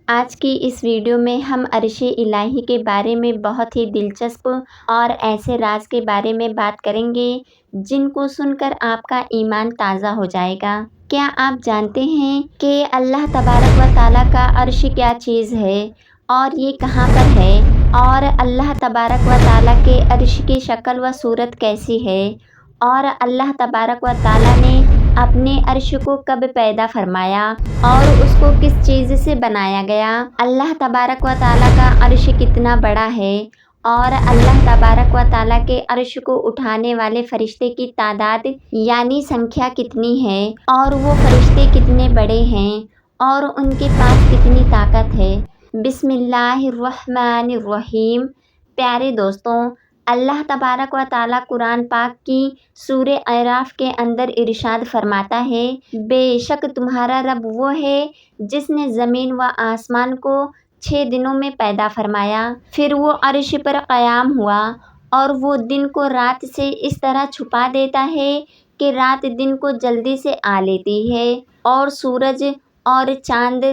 آج کی اس ویڈیو میں ہم عرش الہی کے بارے میں بہت ہی دلچسپ اور ایسے راز کے بارے میں بات کریں گے جن کو سن کر آپ کا ایمان تازہ ہو جائے گا۔ کیا آپ جانتے ہیں کہ اللہ تبارک و تعالیٰ کا عرش کیا چیز ہے اور یہ کہاں پر ہے، اور اللہ تبارک و تعالیٰ کے عرش کی شکل و صورت کیسی ہے، اور اللہ تبارک و تعالیٰ نے اپنے عرش کو کب پیدا فرمایا اور اس کو کس چیز سے بنایا گیا، اللہ تبارک و تعالیٰ کا عرش کتنا بڑا ہے، اور اللہ تبارک و تعالیٰ کے عرش کو اٹھانے والے فرشتے کی تعداد یعنی سنکھیا کتنی ہے، اور وہ فرشتے کتنے بڑے ہیں اور ان کے پاس کتنی طاقت ہے۔ بسم اللہ الرحمن الرحیم۔ پیارے دوستوں، اللہ تبارک و تعالیٰ قرآن پاک کی سورہ اعراف کے اندر ارشاد فرماتا ہے، بے شک تمہارا رب وہ ہے جس نے زمین و آسمان کو 6 دنوں میں پیدا فرمایا، پھر وہ عرش پر قیام ہوا، اور وہ دن کو رات سے اس طرح چھپا دیتا ہے کہ رات دن کو جلدی سے آ لیتی ہے، اور سورج اور چاند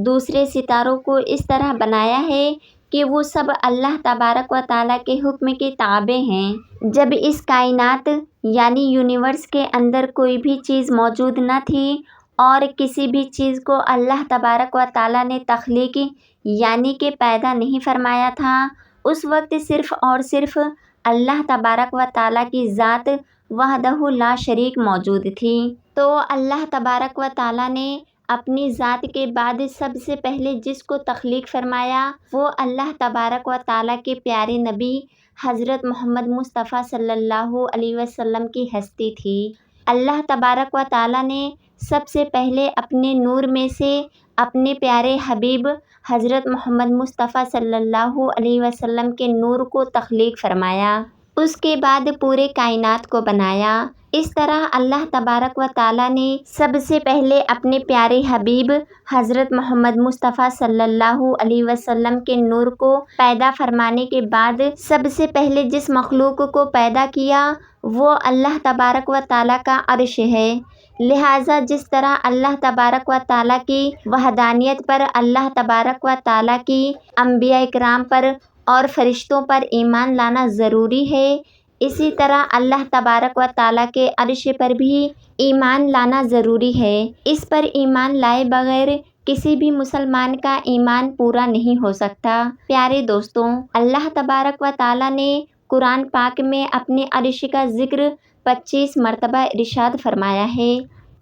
دوسرے ستاروں کو اس طرح بنایا ہے کہ وہ سب اللہ تبارک و تعالیٰ کے حکم کے تابع ہیں۔ جب اس کائنات یعنی یونیورس کے اندر کوئی بھی چیز موجود نہ تھی اور کسی بھی چیز کو اللہ تبارک و تعالیٰ نے تخلیق یعنی کہ پیدا نہیں فرمایا تھا، اس وقت صرف اور صرف اللہ تبارک و تعالیٰ کی ذات وحدہ لا شریک موجود تھی۔ تو اللہ تبارک و تعالیٰ نے اپنی ذات کے بعد سب سے پہلے جس کو تخلیق فرمایا وہ اللہ تبارک و تعالیٰ کے پیارے نبی حضرت محمد مصطفیٰ صلی اللہ علیہ وسلم کی ہستی تھی۔ اللہ تبارک و تعالیٰ نے سب سے پہلے اپنے نور میں سے اپنے پیارے حبیب حضرت محمد مصطفیٰ صلی اللہ علیہ وسلم کے نور کو تخلیق فرمایا، اس کے بعد پورے کائنات کو بنایا۔ اس طرح اللہ تبارک و تعالیٰ نے سب سے پہلے اپنے پیارے حبیب حضرت محمد مصطفیٰ صلی اللہ علیہ وسلم کے نور کو پیدا فرمانے کے بعد سب سے پہلے جس مخلوق کو پیدا کیا وہ اللہ تبارک و تعالیٰ کا عرش ہے۔ لہٰذا جس طرح اللہ تبارک و تعالیٰ کی وحدانیت پر اللہ تبارک و تعالیٰ کی انبیاء کرام پر اور فرشتوں پر ایمان لانا ضروری ہے، اسی طرح اللہ تبارک و تعالیٰ کے عرش پر بھی ایمان لانا ضروری ہے۔ اس پر ایمان لائے بغیر کسی بھی مسلمان کا ایمان پورا نہیں ہو سکتا۔ پیارے دوستوں، اللہ تبارک و تعالیٰ نے قرآن پاک میں اپنے عرش کا ذکر 25 مرتبہ ارشاد فرمایا ہے۔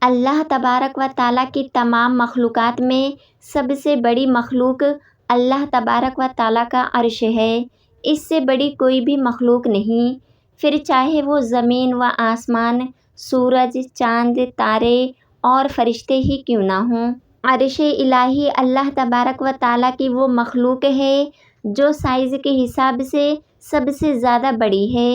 اللہ تبارک و تعالیٰ کی تمام مخلوقات میں سب سے بڑی مخلوق اللہ تبارک و تعالیٰ کا عرش ہے، اس سے بڑی کوئی بھی مخلوق نہیں، پھر چاہے وہ زمین و آسمان، سورج، چاند، تارے اور فرشتے ہی کیوں نہ ہوں۔ عرش الہی اللہ تبارک و تعالیٰ کی وہ مخلوق ہے جو سائز کے حساب سے سب سے زیادہ بڑی ہے۔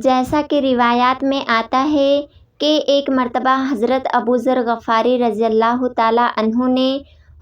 جیسا کہ روایات میں آتا ہے کہ ایک مرتبہ حضرت ابو ذر غفاری رضی اللہ تعالیٰ عنہ نے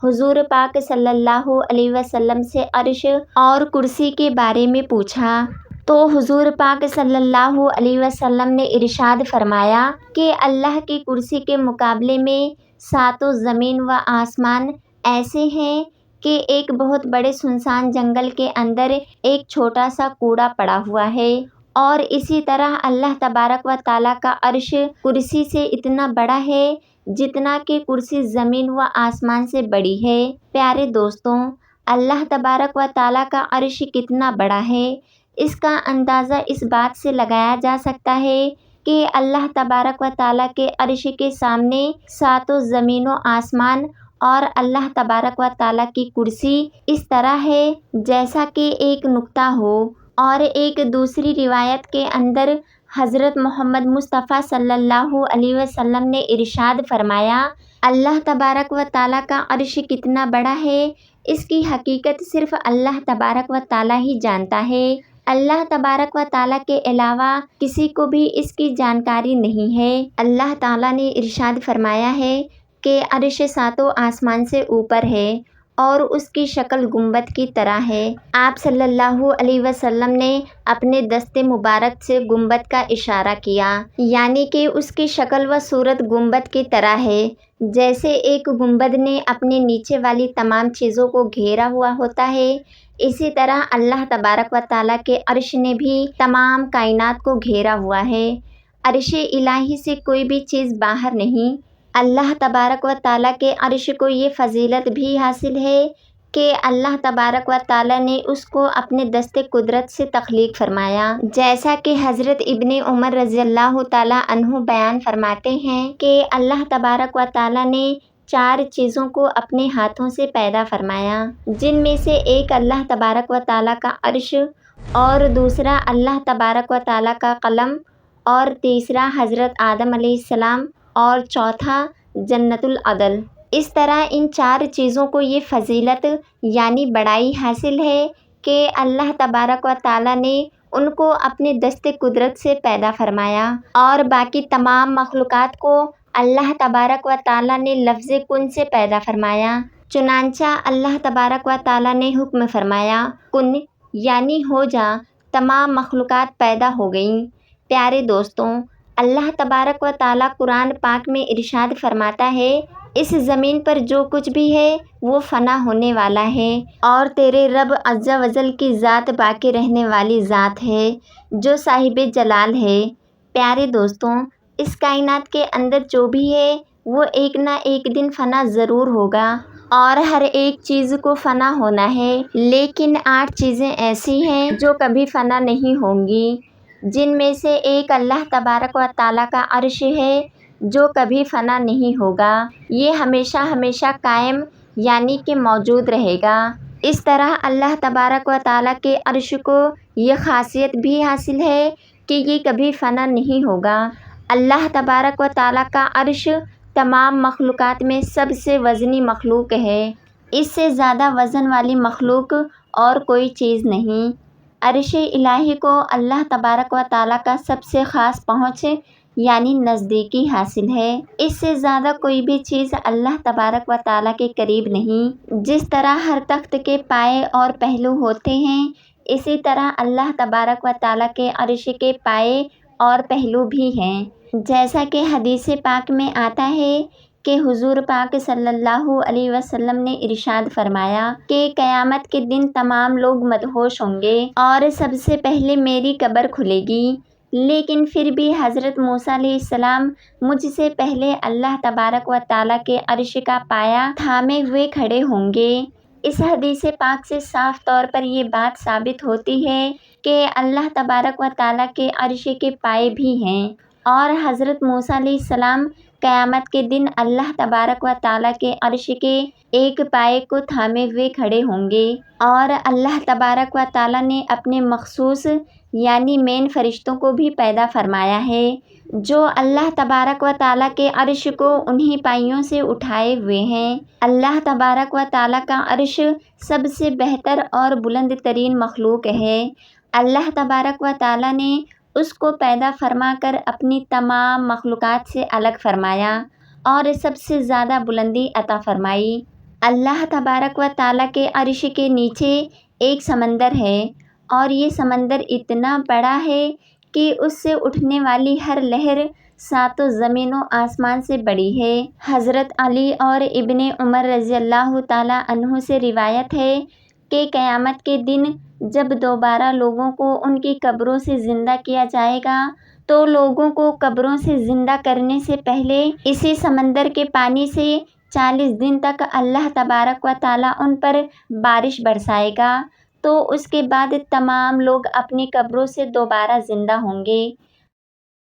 حضور پاک صلی اللہ علیہ وسلم سے عرش اور کرسی کے بارے میں پوچھا، تو حضور پاک صلی اللہ علیہ وسلم نے ارشاد فرمایا کہ اللہ کی کرسی کے مقابلے میں 7 زمین و آسمان ایسے ہیں کہ ایک بہت بڑے سنسان جنگل کے اندر ایک چھوٹا سا کوڑا پڑا ہوا ہے، اور اسی طرح اللہ تبارک و تعالیٰ کا عرش کرسی سے اتنا بڑا ہے جتنا کہ کرسی زمین و آسمان سے بڑی ہے۔ پیارے دوستوں، اللہ تبارک و تعالیٰ کا عرش کتنا بڑا ہے، اس کا اندازہ اس بات سے لگایا جا سکتا ہے کہ اللہ تبارک و تعالیٰ کے عرش کے سامنے 7 زمین و آسمان اور اللہ تبارک و تعالیٰ کی کرسی اس طرح ہے جیسا کہ ایک نقطہ ہو۔ اور ایک دوسری روایت کے اندر حضرت محمد مصطفیٰ صلی اللہ علیہ وسلم نے ارشاد فرمایا، اللہ تبارک و تعالیٰ کا عرش کتنا بڑا ہے اس کی حقیقت صرف اللہ تبارک و تعالیٰ ہی جانتا ہے، اللہ تبارک و تعالیٰ کے علاوہ کسی کو بھی اس کی جانکاری نہیں ہے۔ اللہ تعالیٰ نے ارشاد فرمایا ہے کہ عرش 7 آسمان سے اوپر ہے، اور اس کی شکل گنبد کی طرح ہے۔ آپ صلی اللہ علیہ وسلم نے اپنے دست مبارک سے گنبد کا اشارہ کیا، یعنی کہ اس کی شکل و صورت گنبد کی طرح ہے۔ جیسے ایک گنبد نے اپنے نیچے والی تمام چیزوں کو گھیرا ہوا ہوتا ہے، اسی طرح اللہ تبارک و تعالیٰ کے عرش نے بھی تمام کائنات کو گھیرا ہوا ہے۔ عرش الہی سے کوئی بھی چیز باہر نہیں۔ اللہ تبارک و تعالیٰ کے عرش کو یہ فضیلت بھی حاصل ہے کہ اللہ تبارک و تعالیٰ نے اس کو اپنے دست قدرت سے تخلیق فرمایا۔ جیسا کہ حضرت ابن عمر رضی اللہ تعالیٰ عنہ بیان فرماتے ہیں کہ اللہ تبارک و تعالیٰ نے 4 چیزوں کو اپنے ہاتھوں سے پیدا فرمایا، جن میں سے ایک اللہ تبارک و تعالیٰ کا عرش، اور دوسرا اللہ تبارک و تعالیٰ کا قلم، اور تیسرا حضرت آدم علیہ السلام، اور چوتھا جنت العدل۔ اس طرح ان 4 چیزوں کو یہ فضیلت یعنی بڑائی حاصل ہے کہ اللہ تبارک و تعالیٰ نے ان کو اپنے دست قدرت سے پیدا فرمایا، اور باقی تمام مخلوقات کو اللہ تبارک و تعالیٰ نے لفظ کن سے پیدا فرمایا۔ چنانچہ اللہ تبارک و تعالیٰ نے حکم فرمایا، کن یعنی ہو جا، تمام مخلوقات پیدا ہو گئیں۔ پیارے دوستوں، اللہ تبارک و تعالیٰ قرآن پاک میں ارشاد فرماتا ہے، اس زمین پر جو کچھ بھی ہے وہ فنا ہونے والا ہے، اور تیرے رب عز و جل کی ذات باقی رہنے والی ذات ہے جو صاحب جلال ہے۔ پیارے دوستوں، اس کائنات کے اندر جو بھی ہے وہ ایک نہ ایک دن فنا ضرور ہوگا، اور ہر ایک چیز کو فنا ہونا ہے، لیکن 8 چیزیں ایسی ہیں جو کبھی فنا نہیں ہوں گی، جن میں سے ایک اللہ تبارک و تعالیٰ کا عرش ہے جو کبھی فنا نہیں ہوگا، یہ ہمیشہ ہمیشہ قائم یعنی کہ موجود رہے گا۔ اس طرح اللہ تبارک و تعالیٰ کے عرش کو یہ خاصیت بھی حاصل ہے کہ یہ کبھی فنا نہیں ہوگا۔ اللہ تبارک و تعالیٰ کا عرش تمام مخلوقات میں سب سے وزنی مخلوق ہے، اس سے زیادہ وزن والی مخلوق اور کوئی چیز نہیں۔ عرش الہی کو اللہ تبارک و تعالیٰ کا سب سے خاص پہنچ یعنی نزدیکی حاصل ہے، اس سے زیادہ کوئی بھی چیز اللہ تبارک و تعالیٰ کے قریب نہیں۔ جس طرح ہر تخت کے پائے اور پہلو ہوتے ہیں، اسی طرح اللہ تبارک و تعالیٰ کے عرش کے پائے اور پہلو بھی ہیں۔ جیسا کہ حدیث پاک میں آتا ہے کہ حضور پاک صلی اللہ علیہ وسلم نے ارشاد فرمایا کہ قیامت کے دن تمام لوگ مدہوش ہوں گے اور سب سے پہلے میری قبر کھلے گی، لیکن پھر بھی حضرت موسیٰ علیہ السلام مجھ سے پہلے اللہ تبارک و تعالیٰ کے عرش کا پایا تھامے ہوئے کھڑے ہوں گے۔ اس حدیث پاک سے صاف طور پر یہ بات ثابت ہوتی ہے کہ اللہ تبارک و تعالیٰ کے عرش کے پائے بھی ہیں، اور حضرت موسیٰ علیہ السلام قیامت کے دن اللہ تبارک و تعالیٰ کے عرش کے ایک پائے کو تھامے ہوئے کھڑے ہوں گے، اور اللہ تبارک و تعالیٰ نے اپنے مخصوص یعنی مین فرشتوں کو بھی پیدا فرمایا ہے جو اللہ تبارک و تعالیٰ کے عرش کو انہی پائیوں سے اٹھائے ہوئے ہیں۔ اللہ تبارک و تعالیٰ کا عرش سب سے بہتر اور بلند ترین مخلوق ہے۔ اللہ تبارک و تعالیٰ نے اس کو پیدا فرما کر اپنی تمام مخلوقات سے الگ فرمایا اور سب سے زیادہ بلندی عطا فرمائی۔ اللہ تبارک و تعالیٰ کے عرش کے نیچے ایک سمندر ہے، اور یہ سمندر اتنا بڑا ہے کہ اس سے اٹھنے والی ہر لہر 7 زمین و آسمان سے بڑی ہے۔ حضرت علی اور ابن عمر رضی اللہ تعالیٰ عنہ سے روایت ہے کہ قیامت کے دن جب دوبارہ لوگوں کو ان کی قبروں سے زندہ کیا جائے گا تو لوگوں کو قبروں سے زندہ کرنے سے پہلے اسی سمندر کے پانی سے 40 دن تک اللہ تبارک و تعالیٰ ان پر بارش برسائے گا، تو اس کے بعد تمام لوگ اپنی قبروں سے دوبارہ زندہ ہوں گے۔